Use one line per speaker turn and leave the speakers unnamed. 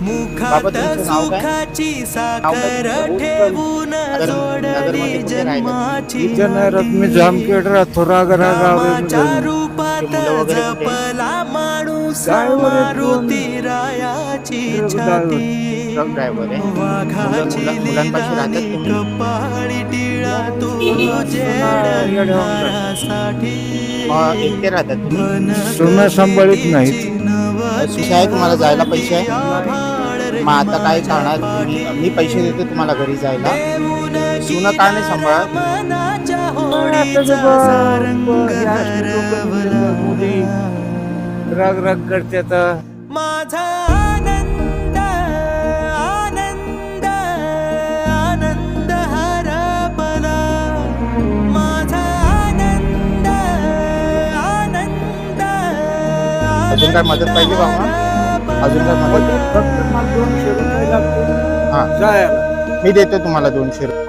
बाबा तुमचं नाव काय? नाव काय तुमचं? नगरमध्ये कुठे राहिला?
विजयनगरात मी जामखेड राहतो रागरा गाव आहे
तुमची मुलं वगैरे कुठे आहेत? ट्रक ड्रायव्हर आहे. मुलांपाशी राहतात तुम्ही? मग एकटे राहतात तुम्ही?
सोनं सांभाळत नाहीत.
पैसे आहे तुम्हाला जायला? पैसे आहे? मग आता काय करणार तुम्ही? मी पैसे देतो तुम्हाला घरी जायला. सुनं का नाही सांभाळत?
राग राग करते आता.
माझा आनंद आनंद आनंद हरपला माझा आनंद आनंद
अजून काय मदत पाहिजे बाबा? अजून काय मदत?
फक्त मला 200 रुपये लागतील
हां,
जायला.
मी देतो तुम्हाला 200 रुपये.